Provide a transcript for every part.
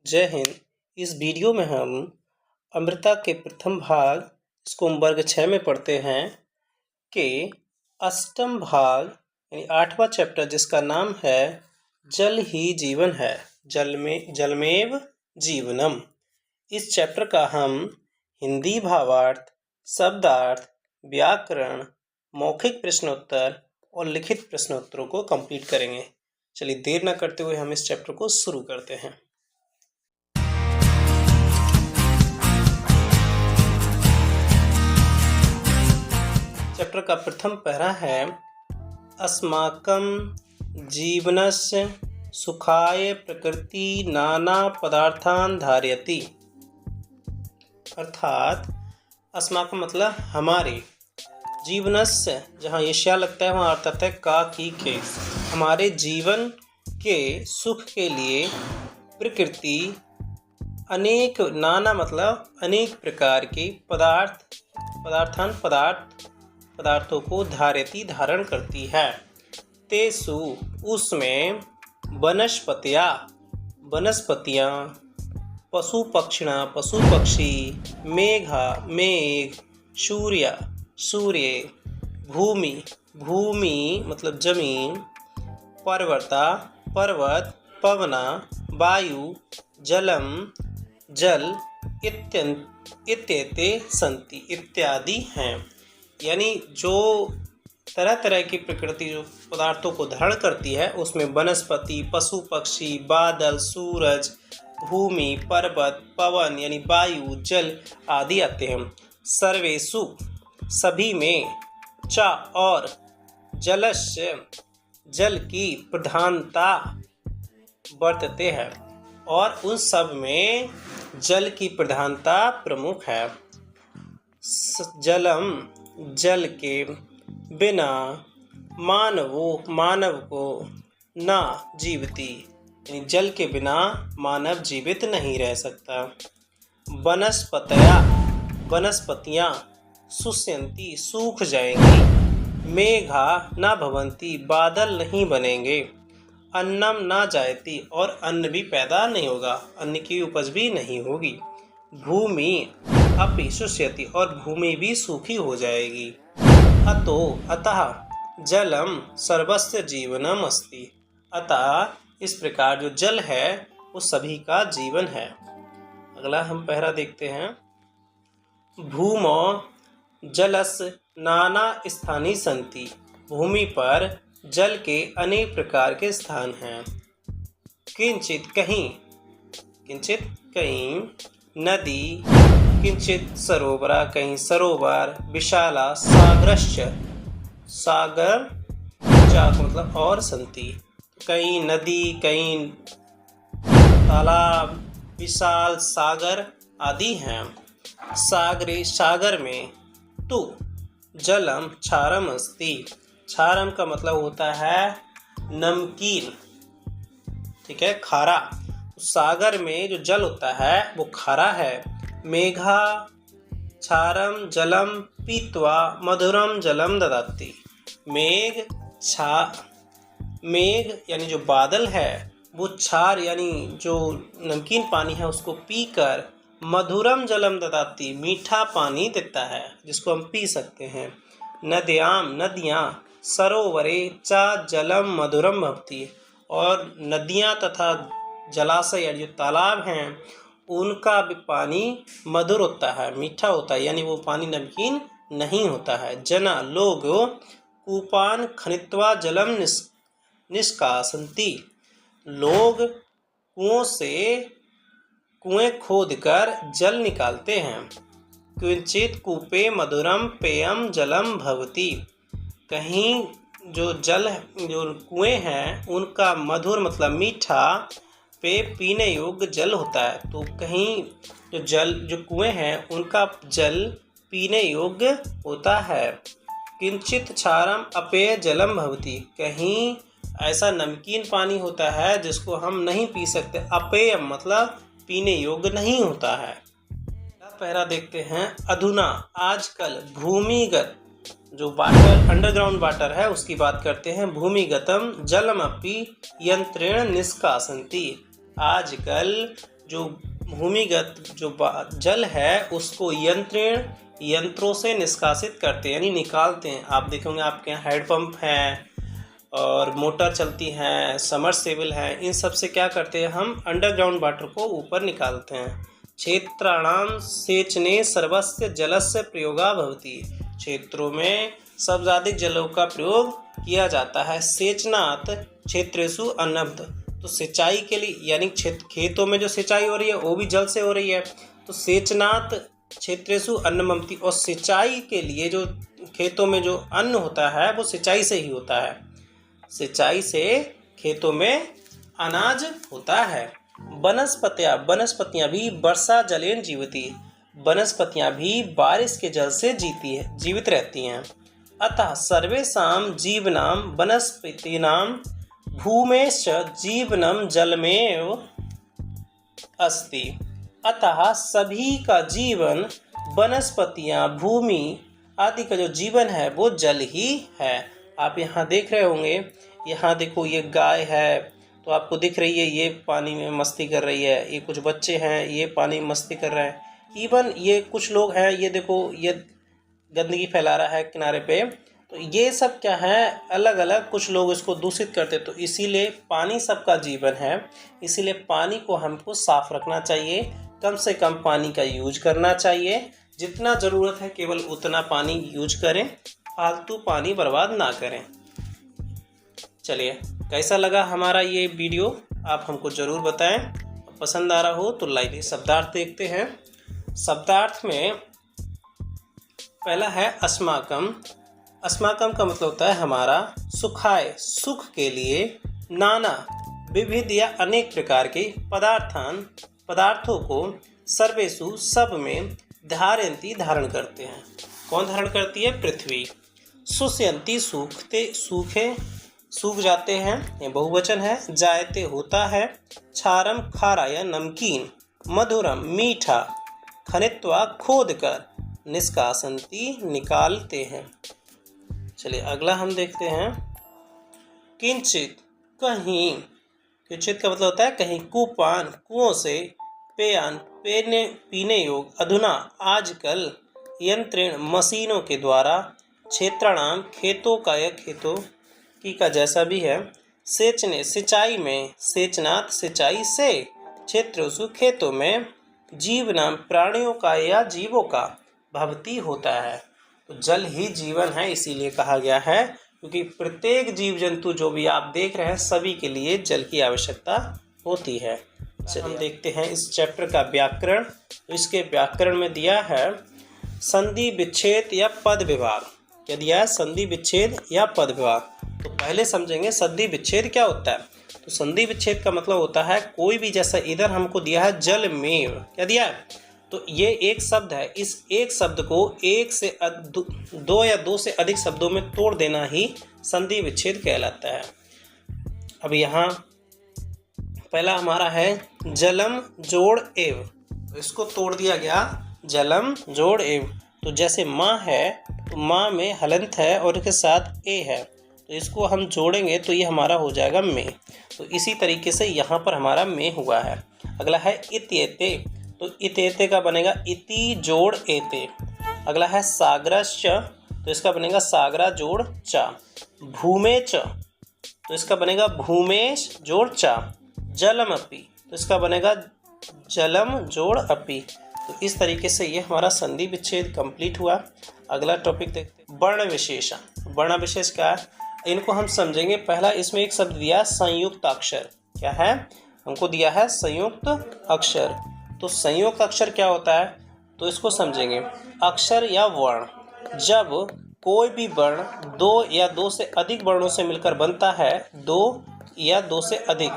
जय हिंद। इस वीडियो में हम अमृता के प्रथम भाग, इसको हम वर्ग 6 में पढ़ते हैं, के अष्टम भाग यानी 8वां चैप्टर, जिसका नाम है जल ही जीवन है, जलमेव जीवनम। इस चैप्टर का हम हिंदी भावार्थ, शब्दार्थ, व्याकरण, मौखिक प्रश्नोत्तर और लिखित प्रश्नोत्तरों को कंप्लीट करेंगे। चलिए देर न करते हुए हम इस चैप्टर को शुरू करते हैं। चैप्टर का प्रथम पैरा है अस्माकं जीवनस्य सुखाय प्रकृति नाना पदार्थान धारयति। अर्थात अस्माकं मतलब हमारे, जीवनस्य जहाँ यश्या लगता है वहाँ अर्थात है का की के, हमारे जीवन के सुख के लिए प्रकृति अनेक, नाना मतलब अनेक प्रकार के पदार्थों को धारण करती है। तेसु उसमें वनस्पतियाँ, पशु पक्षी, मेघ, सूर्य, भूमि मतलब जमीन, पर्वत, पवना, वायु, जल इत्येते सन्ति इत्यादि हैं। यानी जो तरह तरह की प्रकृति जो पदार्थों को धारण करती है उसमें वनस्पति, पशु पक्षी, बादल, सूरज, भूमि, पर्वत, पवन यानी वायु, जल आदि आते हैं। सर्वेषु सभी में, च और जलस्य जल की प्रधानता बरतते हैं, और उन सब में जल की प्रधानता प्रमुख है। जल के बिना मानव को ना जीवती, यानी जल के बिना मानव जीवित नहीं रह सकता। वनस्पतियाँ शुष्यन्ति सूख जाएंगी, मेघा न भवन्ति बादल नहीं बनेंगे, अन्नम न जायति और अन्न भी पैदा नहीं होगा, अन्न की उपज भी नहीं होगी। भूमि अपि शुष्यति और भूमि भी सूखी हो जाएगी। अतः जलम सर्वस्य जीवनम अस्ति, अतः इस प्रकार जो जल है वो सभी का जीवन है। अगला हम पहरा देखते हैं। भूमौ जलस्य नाना स्थानी सन्ति, भूमि पर जल के अनेक प्रकार के स्थान हैं। किंचित कहीं नदी, किंचित सरोवरा कहीं सरोवर, विशाला सागरश्च सागर मतलब और संति, कहीं नदी कहीं तालाब, विशाल सागर आदि हैं। सागर में तु जलम क्षारम अस्ति, क्षारम का मतलब होता है नमकीन, ठीक है, खारा। सागर में जो जल होता है वो खारा है। मेघा क्षारम जलम पीत्वा मधुरम जलम ददाति, मेघ यानी जो बादल है वो क्षार यानी जो नमकीन पानी है उसको पीकर मधुरम जलम ददाति मीठा पानी देता है, जिसको हम पी सकते हैं। नदियाँ सरोवरे च जलम मधुरम भवति, और नदियाँ तथा जलाशय यानी जो तालाब हैं उनका भी पानी मधुर होता है, मीठा होता है, यानी वो पानी नमकीन नहीं होता है। जना लोग कूपान खनित्वा जलम निष्कासन्ति, लोग कुएं खोदकर जल निकालते हैं। किंचित कूपे मधुरम पेयम जलम भवति, कहीं जो कुएं हैं उनका मधुर मतलब मीठा पे पीने योग्य जल होता है। तो कहीं जो कुएं हैं उनका जल पीने योग्य होता है। किंचित क्षारम अपेय जलम भवति, कहीं ऐसा नमकीन पानी होता है जिसको हम नहीं पी सकते, अपेय मतलब पीने योग्य नहीं होता है। पहला देखते हैं। अधुना आजकल भूमिगत जो वाटर, अंडरग्राउंड वाटर है उसकी बात करते हैं। भूमिगतम जलमपि यंत्रेण निष्कासन्ति, आजकल जो भूमिगत जो जल है उसको यंत्रों से निष्कासित करते हैं, यानी निकालते हैं। आप देखेंगे आपके यहाँ हैंडपम्प हैं और मोटर चलती हैं, समरसेबल हैं, इन सब से क्या करते हैं, हम अंडरग्राउंड वाटर को ऊपर निकालते हैं। क्षेत्राणाम सेचने सर्वस्य जलस्य प्रयोगा भवति। क्षेत्रों में सबसे अधिक जलों का प्रयोग किया जाता है। सेचनात् क्षेत्रेषु अन्नम। तो सिंचाई के लिए, यानी खेतों में जो सिंचाई हो रही है वो भी जल से हो रही है। तो सेचनात् क्षेत्रेषु अन्नमंति, और सिंचाई के लिए जो खेतों में जो अन्न होता है वो सिंचाई से ही होता है। सिंचाई से खेतों में अनाज होता है। वनस्पतियाँ भी वर्षा जलेन जीवती। वनस्पतियाँ भी बारिश के जल से जीवित रहती हैं। अतः सर्वेषां जीवनां वनस्पतीनां भूमेश्च जीवनम जलमेव अस्ति। अतः सभी का जीवन, वनस्पतियाँ, भूमि आदि का जो जीवन है वो जल ही है। आप यहाँ देख रहे होंगे, यहाँ देखो ये गाय है तो आपको दिख रही है ये पानी में मस्ती कर रही है, ये कुछ बच्चे हैं ये पानी में मस्ती कर रहे हैं, इवन ये कुछ लोग हैं, ये देखो ये गंदगी फैला रहा है किनारे पे। तो ये सब क्या है, अलग अलग कुछ लोग इसको दूषित करते। तो इसीलिए पानी सबका जीवन है, इसीलिए पानी को हमको साफ रखना चाहिए, कम से कम पानी का यूज करना चाहिए। जितना ज़रूरत है केवल उतना पानी यूज करें, फालतू पानी बर्बाद ना करें। चलिए, कैसा लगा हमारा ये वीडियो आप हमको ज़रूर बताएं। पसंद आ रहा हो तो लाइक। शब्दार्थ देखते हैं। शब्दार्थ में पहला है अस्माकम। अस्माकम का मतलब होता है हमारा। सुखाय, सुख के लिए। नाना, विविध या अनेक प्रकार के। पदार्थों को। सर्वेषु, सब में। धारयन्ति, धारण करते हैं। कौन धारण करती है? पृथ्वी। शुष्यन्ति, सूख जाते हैं, ये बहुवचन है। जायते, होता है। क्षारम, खारा या नमकीन। मधुरम, मीठा। खनित्वा, खोद कर। निष्कासन्ति, निकालते हैं। चलिए अगला हम देखते हैं। किंचित, कहीं। किंचित का मतलब होता है कहीं। कूपान, कुओं से। पेयान, पीने योग। अधुना, आजकल। यंत्रेण, मशीनों के द्वारा। क्षेत्राणाम, खेतों का या खेतों की का जैसा भी है। सेचने, सिंचाई में। सेचनात्, सिंचाई से। क्षेत्रेषु, खेतों में। जीवनाम, प्राणियों का या जीवों का। भवति, होता है। तो जल ही जीवन है, इसीलिए कहा गया है, क्योंकि प्रत्येक जीव जंतु जो भी आप देख रहे हैं सभी के लिए जल की आवश्यकता होती है। चलिए हम देखते हैं इस चैप्टर का व्याकरण। तो इसके व्याकरण में दिया है संधि विच्छेद या पद विभाग। क्या दिया है? संधि विच्छेद या पद विभाग। तो पहले समझेंगे संधि विच्छेद क्या होता है। तो संधि विच्छेद का मतलब होता है कोई भी, जैसा इधर हमको दिया है जलमेव, क्या दिया है? तो ये एक शब्द है, इस एक शब्द को एक से दो या दो से अधिक शब्दों में तोड़ देना ही संधि विच्छेद कहलाता है। अब यहाँ पहला हमारा है जलम जोड़ एव। तो इसको तोड़ दिया गया जलम जोड़ एव। तो जैसे माँ है तो माँ में हलंत है और इसके साथ ए है, तो इसको हम जोड़ेंगे तो ये हमारा हो जाएगा में। तो इसी तरीके से यहाँ पर हमारा में हुआ है। अगला है इत्येते। तो इत्येते का बनेगा इति जोड़ एते। अगला है सागरश्च। तो इसका बनेगा सागरा जोड़ चा। भूमेच, तो इसका बनेगा भूमेश जोड़ चा। जलम अपि, तो इसका बनेगा जलम जोड़ अपि। तो इस तरीके से ये हमारा संधि विच्छेद कंप्लीट हुआ। अगला टॉपिक देखते हैं वर्ण विशेषण। वर्ण विशेष का है, इनको हम समझेंगे। पहला इसमें एक शब्द दिया संयुक्त अक्षर। क्या है? हमको दिया है संयुक्त अक्षर। तो संयुक्त अक्षर क्या होता है तो इसको समझेंगे। अक्षर या वर्ण, जब कोई भी वर्ण दो या दो से अधिक वर्णों से मिलकर बनता है, दो या दो से अधिक,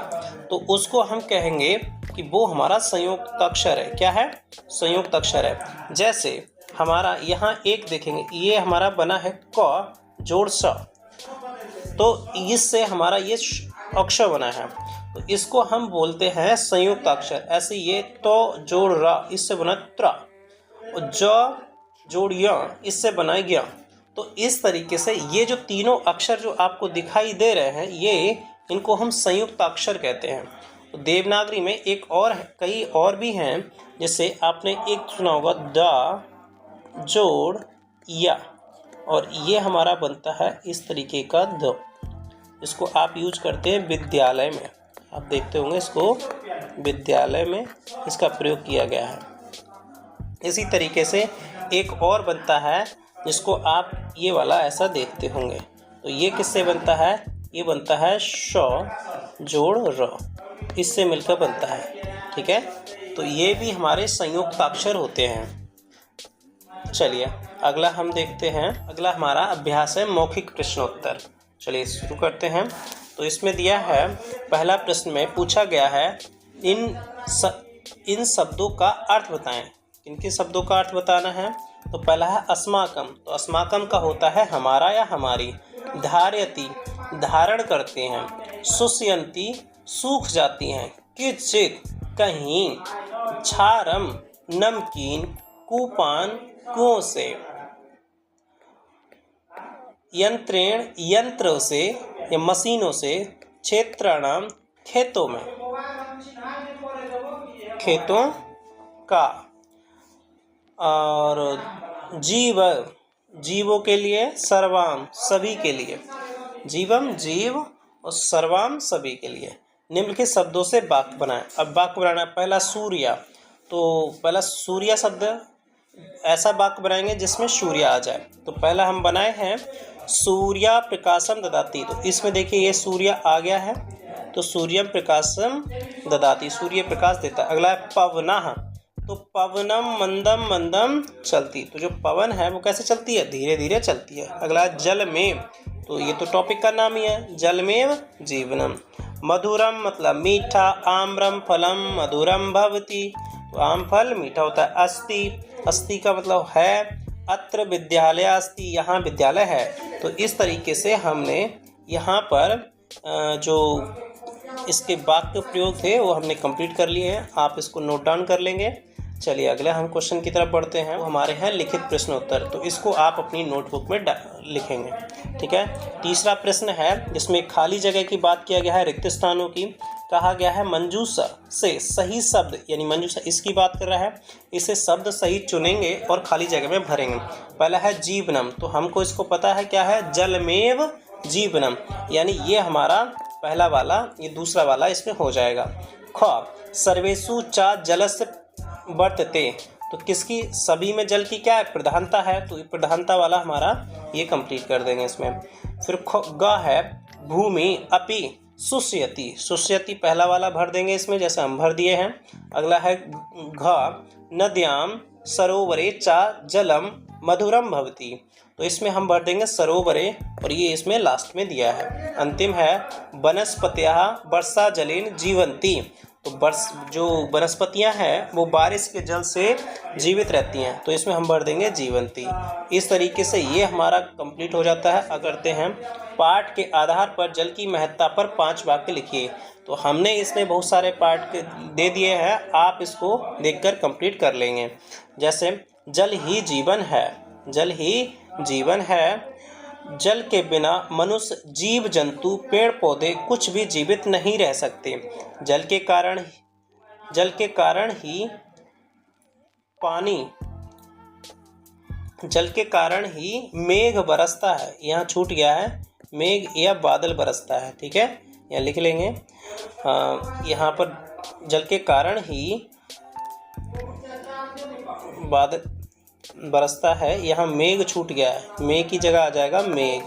तो उसको हम कहेंगे कि वो हमारा संयुक्त अक्षर है। क्या है? संयुक्त अक्षर है। जैसे हमारा यहाँ एक देखेंगे, ये हमारा बना है क जोड़ स, तो इससे हमारा ये अक्षर बना है, तो इसको हम बोलते हैं संयुक्त अक्षर। ऐसे ये तो जोड़ र, इससे बना त्रा, और ज जोड़ य, इससे बना गया। तो इस तरीके से ये जो तीनों अक्षर जो आपको दिखाई दे रहे हैं, ये इनको हम संयुक्त अक्षर कहते हैं। तो देवनागरी में एक और कई और भी हैं, जैसे आपने एक सुना होगा द, जोड़, या, और ये हमारा बनता है इस तरीके का द। इसको आप यूज करते हैं विद्यालय में, आप देखते होंगे इसको विद्यालय में इसका प्रयोग किया गया है। इसी तरीके से एक और बनता है जिसको आप ये वाला ऐसा देखते होंगे, तो ये किससे बनता है? ये बनता है श जोड़ र, इससे मिलकर बनता है। ठीक है, तो ये भी हमारे संयुक्ताक्षर होते हैं। चलिए अगला हम देखते हैं। अगला हमारा अभ्यास है मौखिक प्रश्नोत्तर। चलिए शुरू करते हैं। तो इसमें दिया है, पहला प्रश्न में पूछा गया है इन शब्दों का अर्थ बताएं। किन शब्दों का अर्थ बताना है? तो पहला है अस्माकम, तो अस्माकम का होता है हमारा या हमारी। धारयति धारण करते हैं। शुष्यन्ति सूख जाती हैं। किंचित कहीं। क्षारम नमकीन कूपान कुओं से। यंत्रेण यंत्र से या मशीनों से। क्षेत्राणाम खेतों में, खेतों का। और जीव जीवों के लिए। सर्वाम सभी के लिए। जीवम जीव और सर्वाम सभी के लिए। निम्नलिखित शब्दों से वाक्य बनाएं। अब वाक्य बनाना, पहला सूर्या, तो पहला सूर्या शब्द ऐसा वाक्य बनाएंगे जिसमें सूर्य आ जाए। तो पहला हम बनाए हैं सूर्या प्रकाशम ददाति, तो इसमें देखिए ये सूर्य आ गया है, तो सूर्यम प्रकाशम ददाति, सूर्य प्रकाश देता है। अगला है पवनः, तो पवनम मंदम मंदम चलती, तो जो पवन है वो कैसे चलती है? धीरे धीरे चलती है। अगला जलमेव, तो ये तो टॉपिक का नाम ही है, जलमेव जीवनम। मधुरम मतलब मीठा। आम्रम फलम मधुरम भवति, तो आम फल मीठा होता है। अस्ति, अस्ति का मतलब है। अत्र विद्यालय अस्ति, यहाँ विद्यालय है। तो इस तरीके से हमने यहाँ पर जो इसके वाक्य प्रयोग थे वो हमने कंप्लीट कर लिए हैं। आप इसको नोट डाउन कर लेंगे। चलिए अगले हम क्वेश्चन की तरफ बढ़ते हैं। वो हमारे हैं लिखित प्रश्नोत्तर, तो इसको आप अपनी नोटबुक में लिखेंगे। ठीक है, तीसरा प्रश्न है जिसमें खाली जगह की बात किया गया है, रिक्त स्थानों की। कहा गया है मंजूषा से सही शब्द, यानी मंजूषा इसकी बात कर रहा है, इसे शब्द सही चुनेंगे और खाली जगह में भरेंगे। पहला है जीवनम, तो हमको इसको पता है क्या है, जलमेव जीवनम, यानी ये हमारा पहला वाला, ये दूसरा वाला इसमें हो जाएगा। ख सर्वेषु चा जलस्य वर्तते, तो किसकी, सभी में जल की क्या है, प्रधानता है, तो प्रधानता वाला हमारा ये कंप्लीट कर देंगे इसमें। फिर ग है भूमि अपि शुष्यति, शुष्यति पहला वाला भर देंगे इसमें, जैसे हम भर दिए हैं। अगला है घ नद्याम सरोवरे चा जलम मधुरम भवति, तो इसमें हम भर देंगे सरोवरे, और ये इसमें लास्ट में दिया है। अंतिम है वनस्पतियाः वर्षा जलेन जीवन्ति, तो जो वनस्पतियां हैं वो बारिश के जल से जीवित रहती हैं, तो इसमें हम भर देंगे जीवंती। इस तरीके से ये हमारा कंप्लीट हो जाता है। अब करते हैं पाठ के आधार पर जल की महत्ता पर 5 वाक्य लिखिए। तो हमने इसमें बहुत सारे पाठ दे दिए हैं, आप इसको देखकर कंप्लीट कर लेंगे। जैसे जल ही जीवन है, जल ही जीवन है। जल के बिना मनुष्य जीव जंतु पेड़ पौधे कुछ भी जीवित नहीं रह सकते। जल के कारण ही मेघ बरसता है। यहाँ छूट गया है, मेघ या बादल बरसता है। ठीक है, यहाँ लिख लेंगे। यहाँ पर जल के कारण ही बादल बरसता है, यहाँ मेघ छूट गया है, मेघ की जगह आ जाएगा मेघ।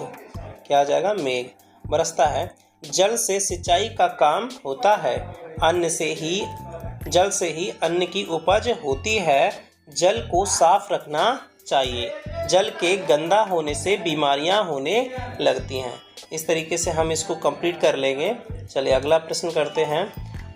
क्या आ जाएगा, मेघ। बरसता है। जल से सिंचाई का काम होता है। जल से ही अन्न की उपज होती है। जल को साफ रखना चाहिए। जल के गंदा होने से बीमारियां होने लगती हैं। इस तरीके से हम इसको कंप्लीट कर लेंगे। चलिए अगला प्रश्न करते हैं।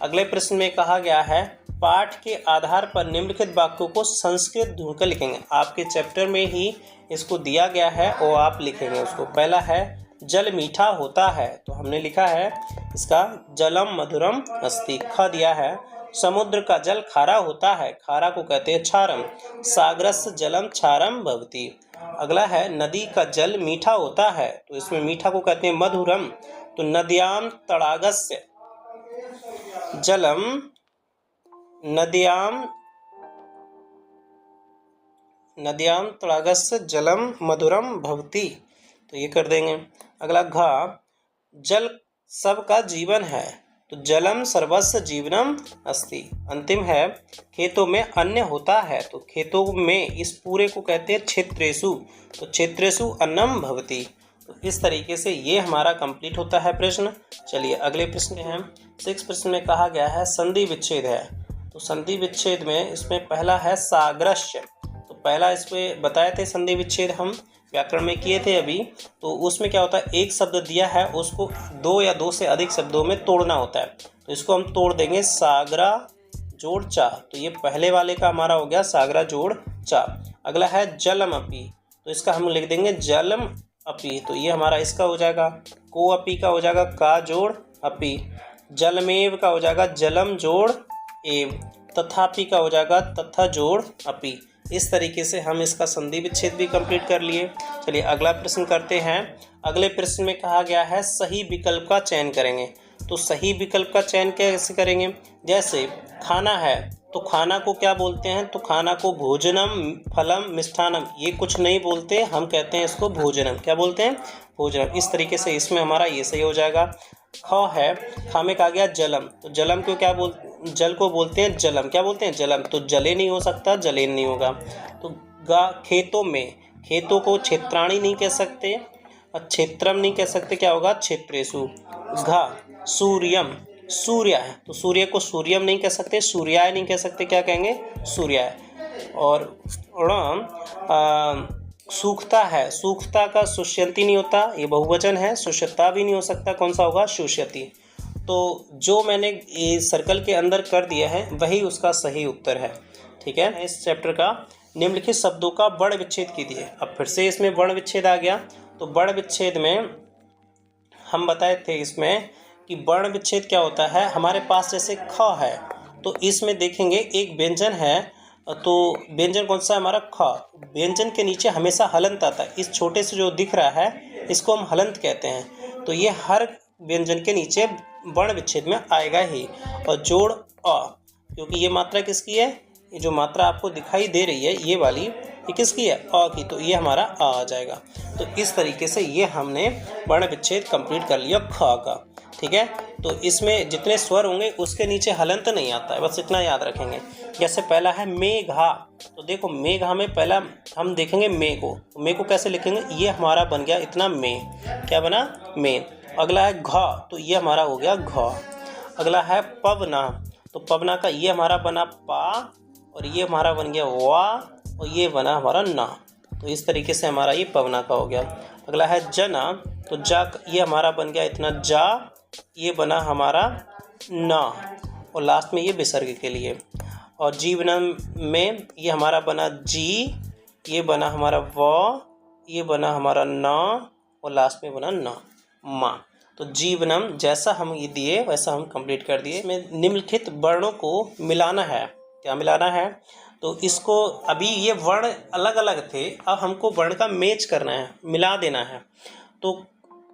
अगले प्रश्न में कहा गया है पाठ के आधार पर निम्नलिखित वाक्यों को संस्कृत ढूंढकर लिखेंगे। आपके चैप्टर में ही इसको दिया गया है और आप लिखेंगे उसको। पहला है जल मीठा होता है, तो हमने लिखा है इसका जलम मधुरम अस्ति। ख दिया है समुद्र का जल खारा होता है, खारा को कहते हैं क्षारम। सागरस्य जलम क्षारम भवति। अगला है नदी का जल मीठा होता है, तो इसमें मीठा को कहते हैं मधुरम। तो नद्याम तड़ागस्य जलम नद्याम तडागस्य जलम मधुरम भवति, तो ये कर देंगे। अगला घा, जल सबका जीवन है, तो जलम सर्वस्य जीवनम अस्ति। अंतिम है, खेतों में अन्न होता है, तो खेतों में इस पूरे को कहते हैं क्षेत्रेषु, तो क्षेत्रेषु अन्नम भवति। तो इस तरीके से ये हमारा कंप्लीट होता है प्रश्न। चलिए अगले प्रश्न में हम 6 प्रश्न में कहा गया है संधि विच्छेद है, तो संधि विच्छेद में इसमें पहला है साग्रश्य। तो पहला इसमें बताए थे संधि विच्छेद हम व्याकरण में किए थे अभी, तो उसमें क्या होता है, एक शब्द दिया है उसको 2 या 2 से अधिक शब्दों में तोड़ना होता है, तो इसको हम तोड़ देंगे सागरा जोड़ चा, तो ये पहले वाले का हमारा हो गया सागरा जोड़ चा। अगला है जलम अपी, तो इसका हम लिख देंगे जलम अपी, तो ये हमारा इसका हो जाएगा। को अपी का हो जाएगा का जोड़ अपी। जलमेव का हो जाएगा जलम जोड़ एव। तथापि का हो जाएगा तथा जोड़ अपी। इस तरीके से हम इसका संधि विच्छेद भी कंप्लीट कर लिए। चलिए अगला प्रश्न करते हैं। अगले प्रश्न में कहा गया है सही विकल्प का चयन करेंगे, तो सही विकल्प का चयन कैसे करेंगे, जैसे खाना है तो खाना को क्या बोलते हैं, तो खाना को भोजनम फलम मिष्ठानम, ये कुछ नहीं बोलते, हम कहते हैं इसको भोजनम। क्या बोलते हैं, भोजनम। इस तरीके से इसमें हमारा ये सही हो जाएगा। ख है, खा में कहा गया जलम, तो जलम को क्या जल को बोलते हैं जलम, क्या बोलते हैं जलम, तो जले नहीं हो सकता, जलेन नहीं होगा। तो गा, खेतों में, खेतों को क्षेत्राणी नहीं कह सकते और क्षेत्रम नहीं कह सकते, क्या होगा क्षेत्रेषु। घा, सूर्यम, सूर्य है, तो सूर्य को सूर्यम नहीं कह सकते, सूर्याय नहीं कह सकते, क्या कहेंगे सूर्याय। और सूखता है, सूखता का शुष्यंती नहीं होता, ये बहुवचन है, शुष्यता भी नहीं हो सकता, कौन सा होगा शुष्यति। तो जो मैंने ये सर्कल के अंदर कर दिया है वही उसका सही उत्तर है। ठीक है, इस चैप्टर का निम्नलिखित शब्दों का वर्ण विच्छेद कीजिए। अब फिर से इसमें वर्ण विच्छेद आ गया, तो वर्ण विच्छेद में हम बताए थे इसमें कि वर्ण विच्छेद क्या होता है। हमारे पास जैसे ख है, तो इसमें देखेंगे एक व्यंजन है, तो व्यंजन कौन सा है हमारा ख। व्यंजन के नीचे हमेशा हलंत आता है, इस छोटे से जो दिख रहा है इसको हम हलंत कहते हैं, तो ये हर व्यंजन के नीचे वर्ण विच्छेद में आएगा ही। और जोड़ अ, क्योंकि ये मात्रा किसकी है, ये जो मात्रा आपको दिखाई दे रही है ये वाली, ये किसकी है, अ की, तो ये हमारा आ जाएगा। तो इस तरीके से ये हमने वर्ण विच्छेद कंप्लीट कर लिया ख का। ठीक है, तो इसमें जितने स्वर होंगे उसके नीचे हलंत नहीं आता है, बस इतना याद रखेंगे। जैसे पहला है मेघा, तो देखो मेघा में पहला हम देखेंगे मे को, तो मे को कैसे लिखेंगे, ये हमारा बन गया इतना मे, क्या बना मे। अगला है घ, तो ये हमारा हो गया घ। अगला है पवना, तो पवना का ये हमारा बना पा, और ये हमारा बन गया वा, और ये बना हमारा ना, तो इस तरीके से हमारा ये पवना का हो गया। अगला है जना, तो जा, ये हमारा बन गया इतना जा, ये बना हमारा ना, और लास्ट में ये विसर्ग के लिए। और जीवनम में ये हमारा बना जी, ये बना हमारा व, ये बना हमारा ना, और लास्ट में बना ना माँ। तो जीवनम जैसा हम ये दिए वैसा हम कंप्लीट कर दिए। इसमें निम्नलिखित वर्णों को मिलाना है, क्या मिलाना है, तो इसको अभी ये वर्ण अलग अलग थे, अब हमको वर्ण का मैच करना है, मिला देना है। तो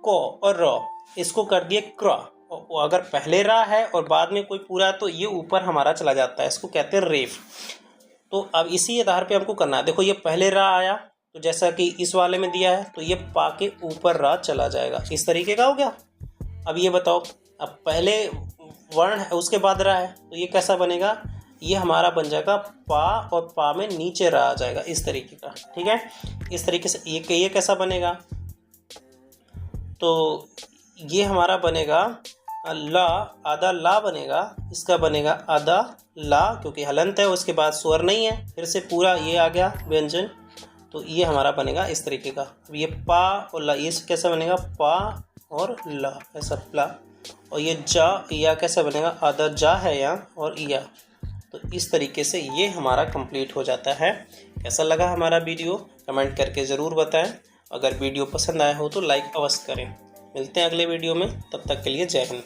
को और र इसको कर दिए क्र, और अगर पहले रा है और बाद में कोई पूरा तो ये ऊपर हमारा चला जाता है, इसको कहते हैं रेफ। तो अब इसी आधार पे हमको करना है। देखो ये पहले रा आया, तो जैसा कि इस वाले में दिया है, तो ये पा के ऊपर रा चला जाएगा, इस तरीके का हो गया। अब ये बताओ, अब पहले वर्ण है उसके बाद रा है, तो ये कैसा बनेगा, ये हमारा बन जाएगा पा, और पा में नीचे रा आ जाएगा, इस तरीके का। ठीक है, इस तरीके से ये कैसा बनेगा, तो ये हमारा बनेगा ला, आधा ला बनेगा, इसका बनेगा आधा ला, क्योंकि हलंत है, उसके बाद स्वर नहीं है, फिर से पूरा ये आ गया व्यंजन, तो ये हमारा बनेगा इस तरीके का। ये पा और ला, ये कैसा बनेगा पा और ला, ऐसा ला। और ये जा, या कैसा बनेगा, आधा जा है यहाँ और या, तो इस तरीके से ये हमारा कंप्लीट हो जाता है। कैसा लगा हमारा वीडियो कमेंट करके ज़रूर बताएं। अगर वीडियो पसंद आया हो तो लाइक अवश्य करें। मिलते हैं अगले वीडियो में, तब तक के लिए जय हिंद।